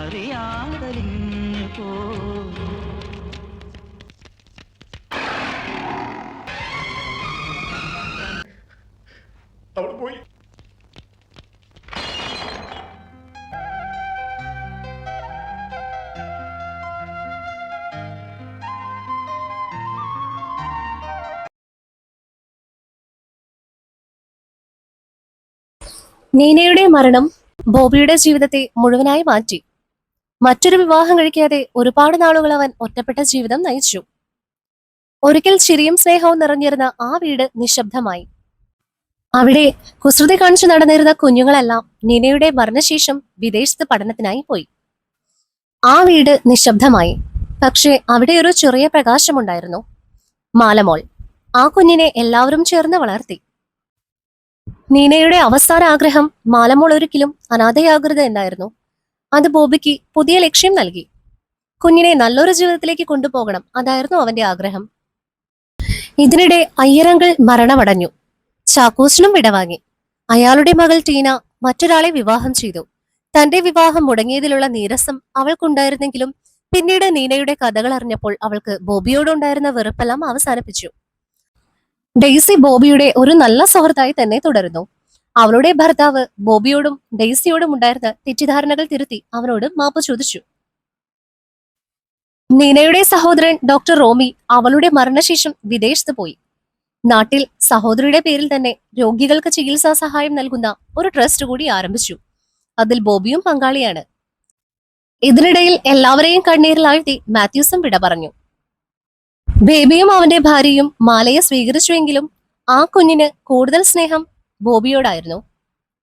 അറിയാതലിഞ്ഞു പോ. അവൾ പോയി. നീനയുടെ മരണം ബോബിയുടെ ജീവിതത്തെ മുഴുവനായി മാറ്റി. മറ്റൊരു വിവാഹം കഴിക്കാതെ ഒരുപാട് നാളുകൾ അവൻ ഒറ്റപ്പെട്ട ജീവിതം നയിച്ചു. ഒരിക്കൽ ചിരിയും സ്നേഹവും നിറഞ്ഞിരുന്ന ആ വീട് നിശബ്ദമായി. അവിടെ കുസൃതി കാണിച്ചു നടന്നിരുന്ന കുഞ്ഞുങ്ങളെല്ലാം നീനയുടെ മരണശേഷം വിദേശത്ത് പഠനത്തിനായി പോയി. ആ വീട് നിശബ്ദമായി. പക്ഷേ അവിടെ ഒരു ചെറിയ പ്രകാശമുണ്ടായിരുന്നു. മാലമോൾ. ആ കുഞ്ഞിനെ എല്ലാവരും ചേർന്ന് വളർത്തി. നീനയുടെ അവസാന ആഗ്രഹം മാലമോൾ ഒരിക്കലും അനാഥയാകരുത് എന്നായിരുന്നു. അത് ബോബിക്ക് പുതിയ ലക്ഷ്യം നൽകി. കുഞ്ഞിനെ നല്ലൊരു ജീവിതത്തിലേക്ക് കൊണ്ടുപോകണം, അതായിരുന്നു അവന്റെ ആഗ്രഹം. ഇതിനിടെ അയ്യരങ്കൾ മരണമടഞ്ഞു. ചാക്കോച്ചനും വിടവാങ്ങി. അയാളുടെ മകൾ ടീന മറ്റൊരാളെ വിവാഹം ചെയ്തു. തന്റെ വിവാഹം മുടങ്ങിയതിലുള്ള നീരസം അവൾക്കുണ്ടായിരുന്നെങ്കിലും പിന്നീട് നീനയുടെ കഥകൾ അറിഞ്ഞപ്പോൾ അവൾക്ക് ബോബിയോടുണ്ടായിരുന്ന വെറുപ്പെല്ലാം അവസാനിപ്പിച്ചു. ഡെയ്സി ബോബിയുടെ ഒരു നല്ല സുഹൃത്തായി തന്നെ തുടരുന്നു. അവളുടെ ഭർത്താവ് ബോബിയോടും ഡെയ്സിയോടും ഉണ്ടായിരുന്ന തെറ്റിദ്ധാരണകൾ തിരുത്തി അവനോട് മാപ്പ് ചോദിച്ചു. നീനയുടെ സഹോദരൻ ഡോക്ടർ റോമി അവളുടെ മരണശേഷം വിദേശത്ത് പോയി. നാട്ടിൽ സഹോദരിയുടെ പേരിൽ തന്നെ രോഗികൾക്ക് ചികിത്സാ സഹായം നൽകുന്ന ഒരു ട്രസ്റ്റ് കൂടി ആരംഭിച്ചു. അതിൽ ബോബിയും പങ്കാളിയാണ്. ഇതിനിടയിൽ എല്ലാവരെയും കണ്ണീരിലാഴ്ത്തി മാത്യൂസും വിട പറഞ്ഞു. ബേബിയും അവന്റെ ഭാര്യയും മാലയെ സ്വീകരിച്ചുവെങ്കിലും ആ കുഞ്ഞിന് കൂടുതൽ സ്നേഹം ബോബിയോടായിരുന്നു.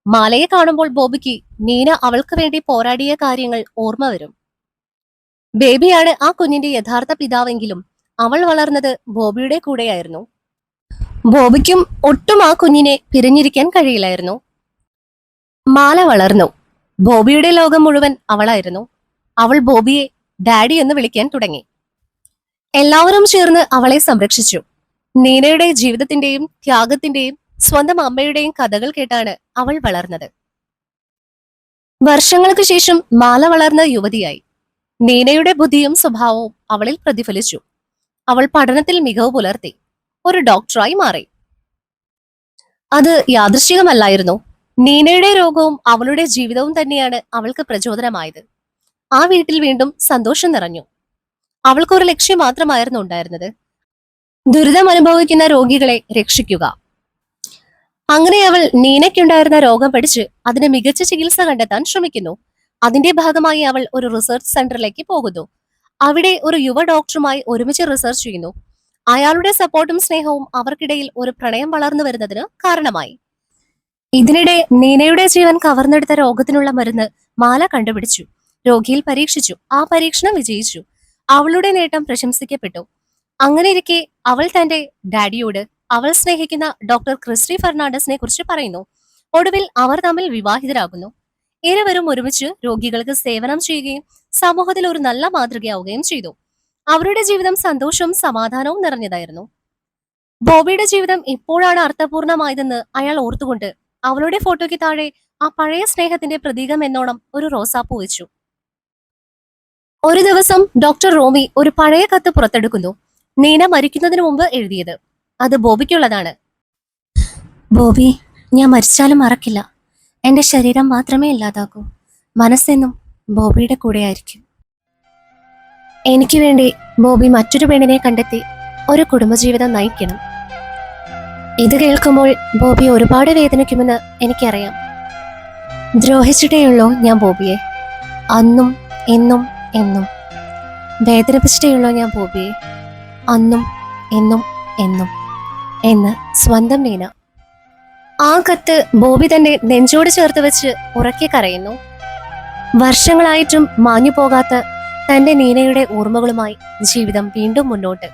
മാലയെ കാണുമ്പോൾ ബോബിക്ക് നീന അവൾക്ക് വേണ്ടി പോരാടിയ കാര്യങ്ങൾ ഓർമ്മ വരും. ബേബിയാണ് ആ കുഞ്ഞിന്റെ യഥാർത്ഥ പിതാവെങ്കിലും അവൾ വളർന്നത് ബോബിയുടെ കൂടെയായിരുന്നു. ബോബിക്കും ഒട്ടും ആ കുഞ്ഞിനെ പിരിഞ്ഞിരിക്കാൻ കഴിയില്ലായിരുന്നു. മാല വളർന്നു. ബോബിയുടെ ലോകം മുഴുവൻ അവളായിരുന്നു. അവൾ ബോബിയെ ഡാഡി എന്ന് വിളിക്കാൻ തുടങ്ങി. എല്ലാവരും ചേർന്ന് അവളെ സംരക്ഷിച്ചു. നീനയുടെ ജീവിതത്തിന്റെയും ത്യാഗത്തിന്റെയും സ്വന്തം അമ്മയുടെയും കഥകൾ കേട്ടാണ് അവൾ വളർന്നത്. വർഷങ്ങൾക്ക് ശേഷം മാല വളർന്ന യുവതിയായി. നീനയുടെ ബുദ്ധിയും സ്വഭാവവും അവളിൽ പ്രതിഫലിച്ചു. അവൾ പഠനത്തിൽ മികവ് പുലർത്തി. ഒരു ഡോക്ടറായി മാറി. അത് യാദൃശ്ചികമല്ലായിരുന്നു. നീനയുടെ രോഗവും അവളുടെ ജീവിതവും തന്നെയാണ് അവൾക്ക് പ്രചോദനമായത്. ആ വീട്ടിൽ വീണ്ടും സന്തോഷം നിറഞ്ഞു. അവൾക്കൊരു ലക്ഷ്യം മാത്രമായിരുന്നു ഉണ്ടായിരുന്നത്: ദുരിതം അനുഭവിക്കുന്ന രോഗികളെ രക്ഷിക്കുക. അങ്ങനെ അവൾ നീനയ്ക്കുണ്ടായിരുന്ന രോഗം പഠിച്ച് അതിന് മികച്ച ചികിത്സ കണ്ടെത്താൻ ശ്രമിക്കുന്നു. അതിന്റെ ഭാഗമായി അവൾ ഒരു റിസർച്ച് സെന്ററിലേക്ക് പോകുന്നു. അവിടെ ഒരു യുവ ഡോക്ടറുമായി ഒരുമിച്ച് റിസർച്ച് ചെയ്യുന്നു. അയാളുടെ സപ്പോർട്ടും സ്നേഹവും അവർക്കിടയിൽ ഒരു പ്രണയം വളർന്നു വരുന്നതിന് കാരണമായി. ഇതിനിടെ നീനയുടെ ജീവൻ കവർന്നെടുത്ത രോഗത്തിനുള്ള മരുന്ന് മാല കണ്ടുപിടിച്ചു. രോഗിയിൽ പരീക്ഷിച്ചു. ആ പരീക്ഷണം വിജയിച്ചു. അവളുടെ നേട്ടം പ്രശംസിക്കപ്പെട്ടു. അങ്ങനെയിരിക്കെ അവൾ തന്റെ ഡാഡിയോട് അവൾ സ്നേഹിക്കുന്ന ഡോക്ടർ ക്രിസ്റ്റി ഫെർണാണ്ടസിനെ കുറിച്ച് പറയുന്നു. ഒടുവിൽ അവർ തമ്മിൽ വിവാഹിതരാകുന്നു. ഇരുവരും ഒരുമിച്ച് രോഗികൾക്ക് സേവനം ചെയ്യുകയും സമൂഹത്തിൽ ഒരു നല്ല മാതൃകയാവുകയും ചെയ്തു. അവരുടെ ജീവിതം സന്തോഷവും സമാധാനവും നിറഞ്ഞതായിരുന്നു. ബോബിയുടെ ജീവിതം ഇപ്പോഴാണ് അർത്ഥപൂർണമായതെന്ന് അയാൾ ഓർത്തുകൊണ്ട് അവളുടെ ഫോട്ടോയ്ക്ക് താഴെ ആ പഴയ സ്നേഹത്തിന്റെ പ്രതീകം എന്നോണം ഒരു റോസാപ്പൂ വെച്ചു. ഒരു ദിവസം ഡോക്ടർ റോമി ഒരു പഴയ കത്ത് പുറത്തെടുക്കുന്നു. നീന മരിക്കുന്നതിന് മുമ്പ് എഴുതിയത്. അത് ബോബിക്കുള്ളതാണ്. ബോബി, ഞാൻ മരിച്ചാലും മറക്കില്ല. എന്റെ ശരീരം മാത്രമേ ഇല്ലാതാകൂ. മനസ്സെന്നും ബോബിയുടെ കൂടെയായിരിക്കും. എനിക്ക് വേണ്ടി ബോബി മറ്റൊരു പെണ്ണിനെ കണ്ടെത്തി ഒരു കുടുംബജീവിതം നയിക്കണം. ഇത് കേൾക്കുമ്പോൾ ബോബി ഒരുപാട് വേദനിക്കുമെന്ന് എനിക്കറിയാം. ദ്രോഹിച്ചിട്ടേയുള്ളൂ ഞാൻ ബോബിയെ. അന്നും എന്നും എന്നും വേദനിപ്പിച്ചിട്ടേയുള്ളൂ ഞാൻ ബോബിയെ. അന്നും എന്നും എന്നും എന്ന് സ്വന്തം നീന. ആ കത്ത് ബോബി തന്നെ നെഞ്ചോട് ചേർത്ത് വെച്ച് ഉറക്കെ കരയുന്നു. വർഷങ്ങളായിട്ടും മാഞ്ഞു പോകാത്ത തന്റെ നീനയുടെ ഓർമ്മകളുമായി ജീവിതം വീണ്ടും മുന്നോട്ട്.